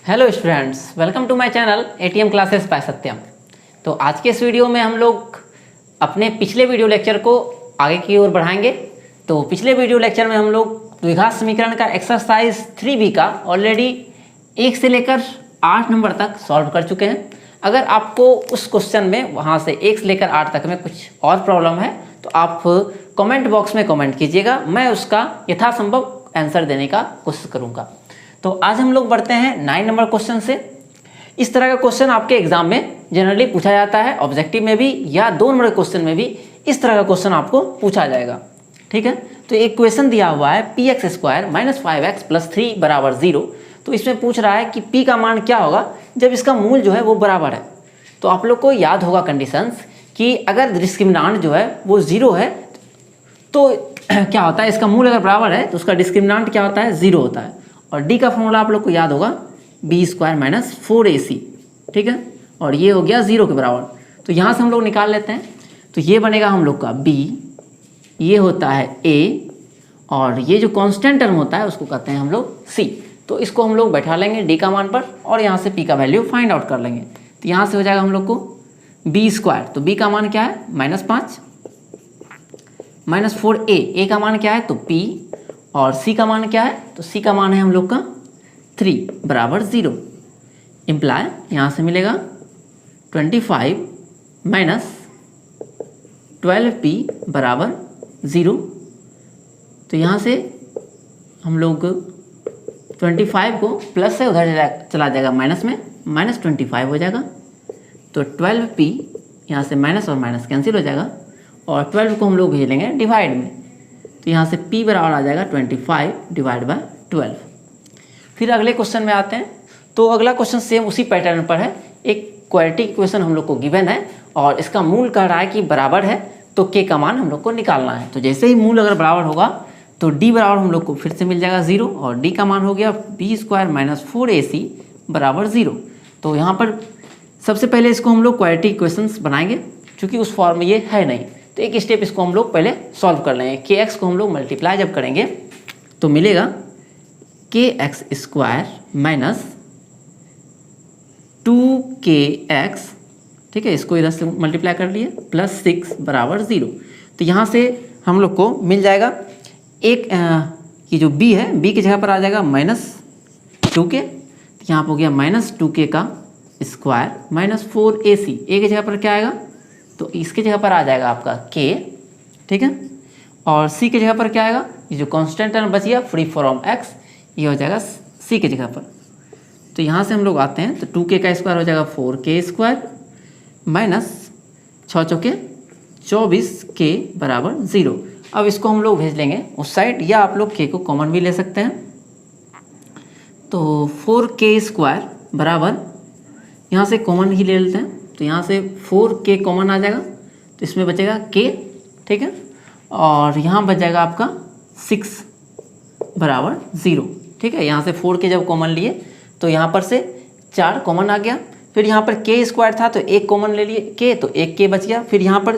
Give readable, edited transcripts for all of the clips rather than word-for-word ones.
Hello students, welcome to my channel ATM classes by Satyam. तो आज के इस वीडियो में हम लोग अपने पिछले वीडियो लेक्चर को आगे की ओर बढ़ाएंगे। तो पिछले वीडियो लेक्चर में हम लोग द्विघात समीकरण का एक्सरसाइज 3B का ऑलरेडी 1 से लेकर 8 नंबर तक सॉल्व कर चुके हैं। अगर आपको उस क्वेश्चन में वहाँ से 1 से लेकर 8 तक में कुछ और प्रॉब्लम है तो आप कमेंट बॉक्स में कमेंट कीजिएगा, मैं उसका यथासंभव आंसर देने का कोशिश करूँगा। तो आज हम लोग बढ़ते हैं 9 नंबर क्वेश्चन से। इस तरह का क्वेश्चन आपके एग्जाम में जनरली पूछा जाता है, ऑब्जेक्टिव में भी या 2 नंबर क्वेश्चन में भी इस तरह का क्वेश्चन आपको पूछा जाएगा। ठीक है, तो एक क्वेश्चन दिया हुआ है px square minus 5x plus 3 बराबर 0। तो इसमें पूछ रहा है कि p का मान क्या होगा जब इसका मूल जो है वो बराबर है। तो आप लोग को याद होगा कंडीशंस कि अगर डिस्क्रिमिनांट जो है वो 0 है तो क्या होता है, इसका मूल अगर बराबर है तो उसका डिस्क्रिमिनांट क्या होता है, 0 होता है। और d का फॉर्मूला आप लोग को याद होगा b स्क्वायर माइनस 4ac। ठीक है, और ये हो गया 0 के बराबर। तो यहाँ से हम लोग निकाल लेते हैं। तो ये बनेगा हम लोग का b, ये होता है a, और ये जो कांस्टेंट टर्म होता है उसको कहते हैं हम लोग c। तो इसको हम लोग बैठा लेंगे d का मान पर और यहाँ से p का वैल्यू फाइंड आउट कर लेंगे। तो यहाँ से हो जाएगा हम लोग को b स्क्वायर, तो b का मान क्या है -5 माइनस 4a, का मान क्या है तो p, और c का मान क्या है तो c का मान है हम लोग का 3 बराबर 0। इम्प्लाय यहाँ से मिलेगा 25 माइनस 12p बराबर 0। तो यहाँ से हम लोग 25 को प्लस से उधर चला जाएगा माइनस में, माइनस 25 हो जाएगा। तो 12p यहाँ से माइनस और माइनस कैंसिल हो जाएगा और 12 को हम लोग भेज लेंगे डिवाइड में। तो यहाँ से p बराबर आ जाएगा 25 डिवाइड बाय 12। फिर अगले क्वेश्चन में आते हैं। तो अगला क्वेश्चन सेम उसी पैटर्न पर है। एक क्वाड्रेटिक इक्वेशन हम लोग को गिवन है और इसका मूल कह रहा है कि बराबर है, तो k का मान हम लोग को निकालना है। तो जैसे ही मूल अगर बराबर होगा तो d बराबर हम लोग को फिर से मिल जाएगा 0, और d का मान हो गया b स्क्वायर माइनस 4ac बराबर 0। तो यहाँ पर सबसे पहले इसको हम लोग क्वाड्रेटिक इक्वेशंस बनाएंगे, क्योंकि उस फॉर्म में ये है नहीं। तो एक स्टेप इसको हम लोग पहले सॉल्व कर लेंगे। kx को हम लोग मल्टीप्लाई जब करेंगे तो मिलेगा kx स्क्वायर माइनस 2kx, ठीक है, इसको इधर से मल्टीप्लाई कर लिए, प्लस 6 बराबर 0। तो यहाँ से हम लोग को मिल जाएगा एक ये जो b है, b की जगह पर आ जाएगा -2k। तो यहाँ पर हो गया -2k का स्क्वायर माइनस 4ac, a की जगह पर क्या आएगा तो इसके जगह पर आ जाएगा आपका k। ठीक है, और c की जगह पर क्या आएगा, ये जो कांस्टेंट टर्म बच गया फ्री फ्रॉम x, ये हो जाएगा c की जगह पर। तो यहाँ से हम लोग आते हैं तो 2k का स्क्वायर हो जाएगा 4k स्क्वायर माइनस 6 चौके 24k बराबर 0। अब इसको हम लोग भेज लेंगे उस साइड, या आप लोग k को कॉमन भी ले सकते हैं। तो 4k स्क्वायर बराबर, यहाँ से कॉमन ही ले लेते हैं, तो यहाँ से 4k कॉमन आ जाएगा, तो इसमें बचेगा k। ठीक है, और यहाँ बच जाएगा आपका 6 बराबर 0। ठीक है, यहाँ से 4k जब कॉमन लिए तो यहाँ पर से 4 कॉमन आ गया। फिर यहाँ पर k स्क्वायर था तो 1 कॉमन ले लिए k, तो 1 k बच गया। फिर यहाँ पर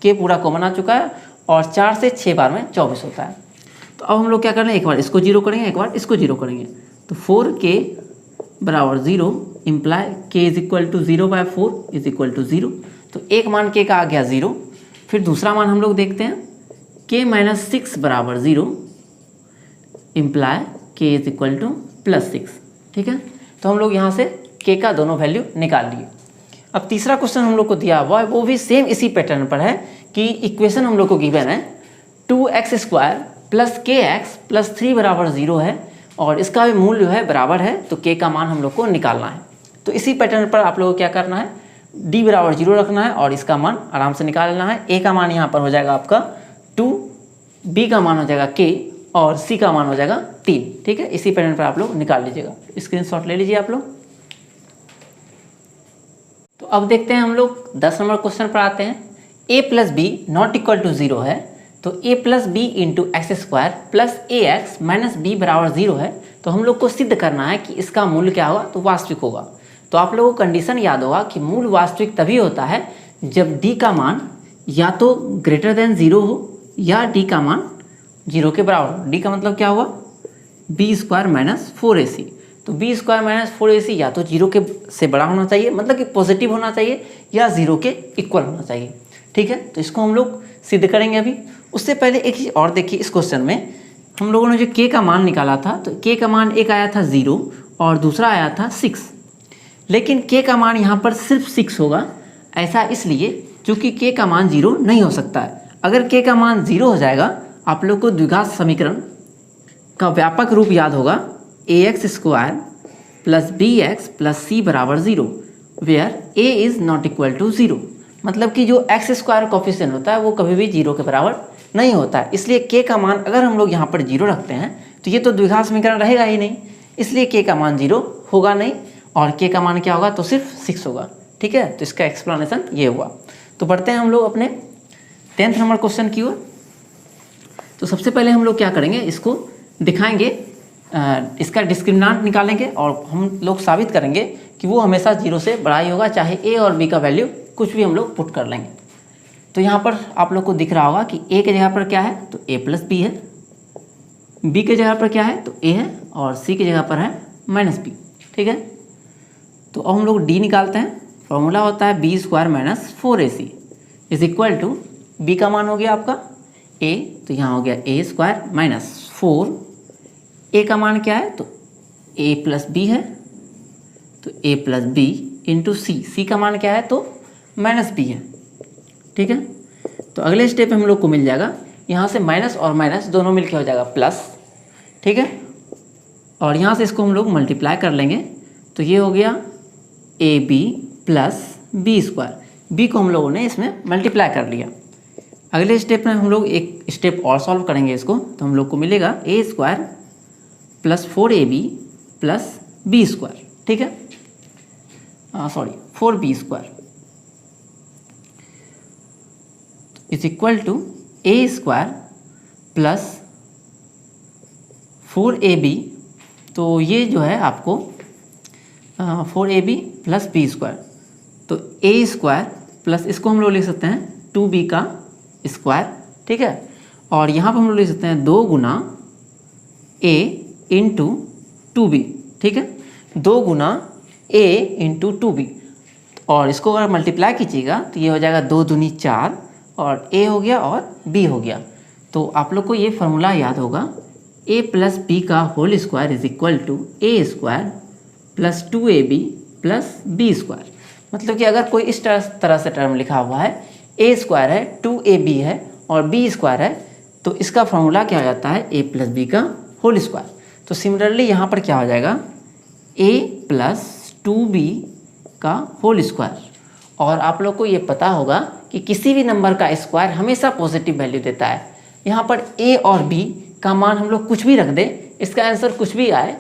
k पूरा कॉमन आ चुका है, और 4 से 6 बार में 24 होता है। तो अब हम लोग क्या कर रहे हैं, एक बार इसको 0 करेंगे, एक बार इसको 0 करेंगे। तो 4k बराबर 0 imply k is equal to 0 by 4 is equal to 0। तो एक मान k का आ गया 0। फिर दूसरा मान हम लोग देखते हैं, k माइनस 6 बराबर 0 imply k is equal two plus 6। ठीक है, तो हम लोग यहाँ से k का दोनों वैल्यू निकाल लिए। अब तीसरा क्वेश्चन हम लोग को दिया हुआ है, वो भी सेम इसी पैटर्न पर है कि इक्वेशन हम लोग को गिवन है 2x square plus kx plus 3 बराबर 0 है, और इसका भी मूल जो है बराबर है, तो k का मान हम लोग को निकालना है। तो इसी पैटर्न पर आप लोगों को क्या करना है, d बराबर 0 रखना है और इसका मान आराम से निकाल लेना है। a का मान यहाँ पर हो जाएगा आपका 2, b का मान हो जाएगा k, और c का मान हो जाएगा 3। ठीक है, इसी पैटर्न पर आप लोग निकाल लीजिएगा, स्क्रीनशॉट ले लीजिए आप लोग। तो अब देखते हैं हम लोग 10 नंबर क्वेश्चन पर आते हैं। a plus b not equal to 0 है, तो a plus b into x square plus a x minus b बराबर 0 है। तो हम लोग को सिद्ध करना है कि इसका मूल क्या होगा, तो वास्तविक होगा। तो आप लोगों को कंडीशन याद होगा कि मूल वास्तविक तभी होता है जब d का मान या तो ग्रेटर देन 0 हो या d का मान 0 के बराबर हो। d का मतलब क्या हुआ, b स्क्वायर माइनस 4ac। तो बी स्क्वायर माइनस 4ac या तो जीरो के से बड़ा होना चाहिए, मतलब कि पॉजिटिव होना चाहिए, या जीरो के इक्वल होना चाहिए। ठीक है, तो इसको हम लोग सिद्ध करेंगे अभी। उससे पहले एक चीज़ और देखिए, इस क्वेश्चन में हम लोगों ने जो के का मान निकाला था, तो के का मान एक आया था 0 और दूसरा आया था 6, लेकिन के का मान यहाँ पर सिर्फ 6 होगा। ऐसा इसलिए क्योंकि के का मान 0 नहीं हो सकता है। अगर के का मान 0 हो जाएगा, आप लोग को द्विघात समीकरण का व्यापक रूप याद होगा, ax square plus bx plus c बराबर 0, where a is not equal to 0। मतलब कि जो एक्स स्क्वायर कोफिशिएंट होता है वो कभी भी 0 के बराबर नहीं होता है। इसलिए के का मान अगर हम लोग यहाँ पर 0 रखते हैं तो ये तो द्विघात समीकरण रहेगा ही नहीं, इसलिए के का मान 0 होगा नहीं, और के का मान क्या होगा, तो सिर्फ 6 होगा। ठीक है, तो इसका एक्सप्लेनेशन ये हुआ। तो बढ़ते हैं हम लोग अपने 10th नंबर क्वेश्चन की ओर। तो सबसे पहले हम लोग क्या करेंगे, इसको दिखाएंगे, इसका डिस्क्रिमिनेंट निकालेंगे और हम लोग साबित करेंगे कि वो हमेशा 0 से बड़ा ही होगा, चाहे a और b का वैल्यू कुछ भी हम लोग पुट कर लेंगे। तो यहाँ पर आप लोग को दिख रहा होगा कि a के जगह पर क्या है, तो a प्लस बी है, b के जगह पर क्या है, तो a है, और c की जगह पर है माइनस बी। ठीक है, तो अब हम लोग d निकालते हैं। फॉर्मूला होता है b square minus 4ac is equal to, b का मान हो गया आपका a, तो यहाँ हो गया a स्क्वायर माइनस 4, a का मान क्या है, तो a प्लस बी है, तो a प्लस बी इंटू सी का मान क्या है, तो माइनस बी है। ठीक है, तो अगले स्टेप में हम लोग को मिल जाएगा, यहाँ से माइनस और माइनस दोनों मिलके हो जाएगा प्लस। ठीक है, और यहाँ से इसको हम लोग मल्टीप्लाई कर लेंगे, तो ये हो गया a b plus B square, b को हम लोगों ने इसमें मल्टीप्लाई कर लिया। अगले स्टेप में हम लोग एक स्टेप और सॉल्व करेंगे इसको, तो हम लोग को मिलेगा A square plus 4ab plus B square. ठीक है, 4b square is equal to A square plus 4ab, तो ये जो है आपको 4ab प्लस बी स्क्वायर, तो ए स्क्वायर प्लस इसको हम लोग लिख सकते हैं 2b का स्क्वायर। ठीक है, और यहाँ पर हम लोग लिख सकते हैं 2 गुना a इंटू 2b। ठीक है, 2 गुना a इंटू 2b, और इसको अगर मल्टीप्लाई कीजिएगा तो ये हो जाएगा 2 दूनी 4, और a हो गया और b हो गया। तो आप लोग को ये फार्मूला याद होगा, a प्लस बी का whole square is equal to A square plus 2ab plus B square. मतलब कि अगर कोई इस तरह से टर्म लिखा हुआ है, a स्क्वायर है, 2ab है और b स्क्वायर है, तो इसका फार्मूला क्या हो जाता है, a प्लस बी का होल स्क्वायर। तो सिमिलरली यहाँ पर क्या हो जाएगा, a प्लस 2b का होल स्क्वायर। और आप लोग को ये पता होगा कि किसी भी नंबर का स्क्वायर हमेशा पॉजिटिव वैल्यू देता है। यहाँ पर a और b का मान हम लोग कुछ भी रख दें, इसका आंसर कुछ भी आए,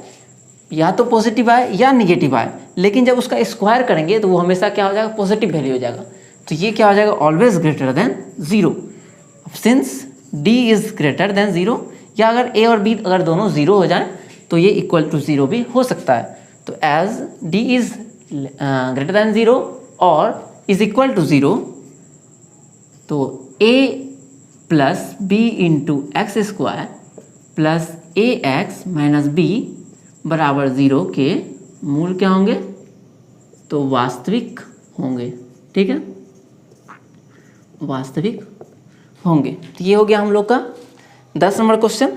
या तो पॉजिटिव आए या निगेटिव आए, लेकिन जब उसका स्क्वायर करेंगे तो वो हमेशा क्या हो जाएगा, पॉजिटिव वैल्यू हो जाएगा। तो ये क्या हो जाएगा, always greater than 0, since d is greater than 0, या अगर a और b अगर दोनों 0 हो जाएं तो ये इक्वल टू 0 भी हो सकता है। तो as d is greater than 0 और इज इक्वल टू 0, तो a plus b into x square plus a x minus b बराबर 0 के मूल क्या होंगे, तो वास्तविक होंगे। ठीक है, वास्तविक होंगे। तो ये हो गया हम लोग का 10 नंबर क्वेश्चन।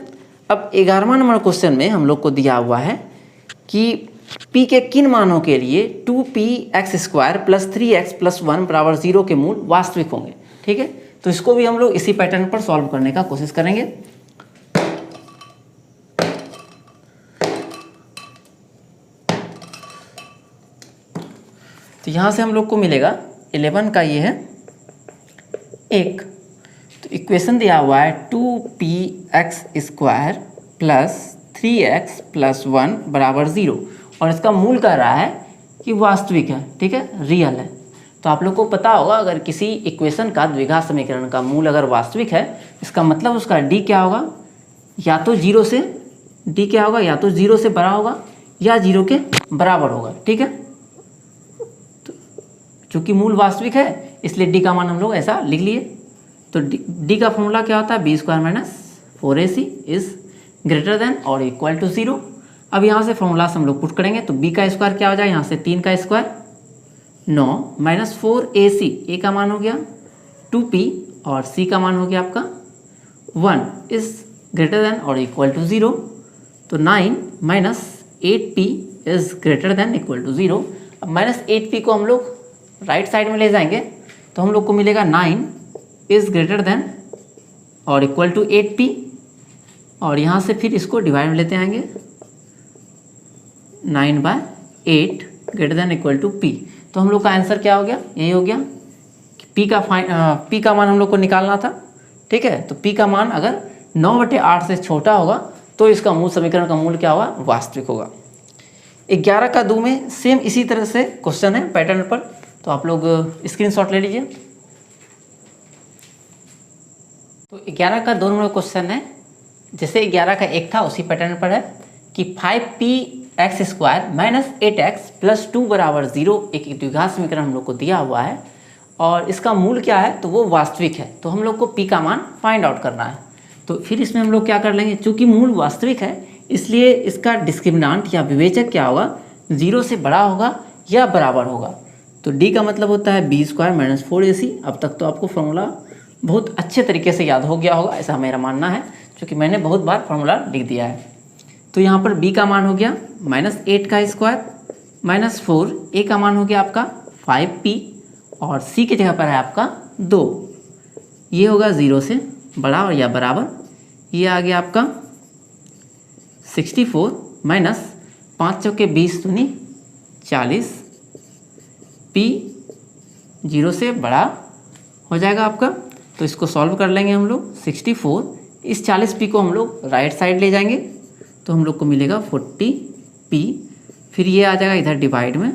अब 11वां नंबर क्वेश्चन में हम लोग को दिया हुआ है कि p के किन मानों के लिए 2px square plus 3x plus 1 बराबर 0 के मूल वास्तविक होंगे। ठीक है, तो इसको भी हम लोग इसी पैटर्न पर सॉल्व करने का कोशिश करेंगे। तो यहाँ से हम लोग को मिलेगा 11 का ये है 1, तो इक्वेशन दिया हुआ है 2px square plus 3x plus 1 बराबर 0, और इसका मूल कह रहा है कि वास्तविक है। ठीक है, रियल है। तो आप लोग को पता होगा, अगर किसी इक्वेशन का द्विघात समीकरण का मूल अगर वास्तविक है, इसका मतलब उसका d क्या होगा, या तो 0 से d क्या होगा, या तो 0 से बड़ा होगा या 0 के बराबर होगा। ठीक है, तो चूँकि मूल वास्तविक है इसलिए d का मान हम लोग ऐसा लिख लिए। तो d का फॉर्मूला क्या होता है, b square minus 4ac is greater than और इक्वल टू 0। अब यहाँ से फॉर्मूला से हम लोग पुट करेंगे तो b का स्क्वायर क्या हो जाएगा, यहाँ से 3 का स्क्वायर 9 माइनस 4ac, a का मान हो गया 2p और c का मान हो गया आपका 1 इज ग्रेटर देन और इक्वल टू 0। तो 9 minus 8p is greater than equal to 0। अब माइनस 8p को हम लोग राइट साइड में ले जाएंगे तो हम लोग को मिलेगा 9 इज ग्रेटर देन और इक्वल टू 8p, और यहाँ से फिर इसको डिवाइड में लेते आएंगे 9/8 greater than equal to p। तो हम लोग का आंसर क्या हो गया, यही हो गया कि p का मान हम लोग को निकालना था। ठीक है, तो p का मान अगर 9/8 से छोटा होगा तो इसका मूल समीकरण का मूल क्या होगा, वास्तविक होगा। 11 का 2 में सेम इसी तरह से क्वेश्चन है पैटर्न पर, तो आप लोग स्क्रीनशॉट ले लीजिए। तो 11 का 2 नंबर क्वेश्चन है, जैसे 11 का 1 था उसी पैटर्न पर है कि 5px² माइनस 8x प्लस 2 बराबर 0 एक द्विघात समीकरण हम लोग को दिया हुआ है और इसका मूल क्या है, तो वो वास्तविक है। तो हम लोग को p का मान फाइंड आउट करना है। तो फिर इसमें हम लोग क्या कर लेंगे, चूँकि मूल वास्तविक है इसलिए इसका डिस्क्रिमिनांट या विवेचक क्या होगा, 0 से बड़ा होगा या बराबर होगा। तो d का मतलब होता है b² माइनस 4ac। अब तक तो आपको फॉर्मूला बहुत अच्छे तरीके से याद हो गया होगा, ऐसा मेरा मानना है, क्योंकि मैंने बहुत बार फॉर्मूला लिख दिया है। तो यहाँ पर b का मान हो गया -8 का स्क्वायर माइनस 4, a का मान हो गया आपका 5p और c की जगह पर है आपका 2। ये होगा 0 से बड़ा और या बराबर, ये आ गया आपका 64 माइनस 5 चौके 20 दूनी 40, p 0 से बड़ा हो जाएगा आपका। तो इसको सॉल्व कर लेंगे हम लोग। 64 इस 40p को हम लोग राइट साइड ले जाएंगे तो हम लोग को मिलेगा 40p, फिर ये आ जाएगा इधर डिवाइड में,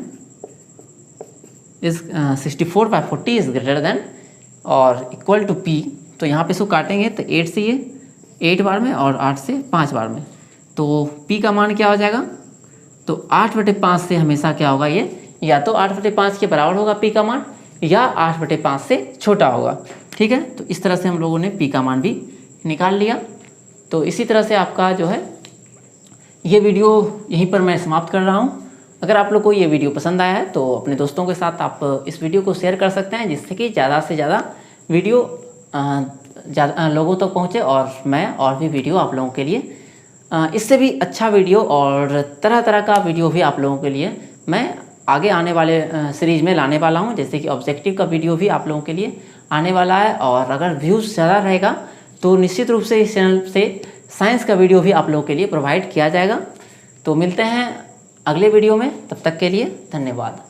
इस 64/40 इज ग्रेटर देन और इक्वल टू p। तो यहाँ पे इसको काटेंगे तो 8 से ये 8 बार में और 8 से 5 बार में, तो p का मान क्या हो जाएगा, तो 8/5 से हमेशा क्या होगा, ये या तो 8/5 के बराबर होगा p का मान या 8/5 से छोटा होगा। ठीक है, तो इस तरह से हम लोगों ने p का मान भी निकाल लिया। तो इसी तरह से आपका जो है ये वीडियो यहीं पर मैं समाप्त कर रहा हूँ। अगर आप लोग को ये वीडियो पसंद आया है तो अपने दोस्तों के साथ आप इस वीडियो को शेयर कर सकते हैं, जिससे कि ज़्यादा से ज़्यादा वीडियो ज़्यादा लोगों तक पहुँचे और मैं और भी वीडियो आप लोगों के लिए इससे भी अच्छा वीडियो और तरह तरह का वीडियो भी आप लोगों के लिए मैं आगे आने वाले सीरीज़ में लाने वाला हूं। जैसे कि ऑब्जेक्टिव का वीडियो भी आप लोगों के लिए आने वाला है, और अगर व्यूज़ ज़्यादा रहेगा तो निश्चित रूप से इस चैनल से साइंस का वीडियो भी आप लोगों के लिए प्रोवाइड किया जाएगा। तो मिलते हैं अगले वीडियो में, तब तक के लिए धन्यवाद।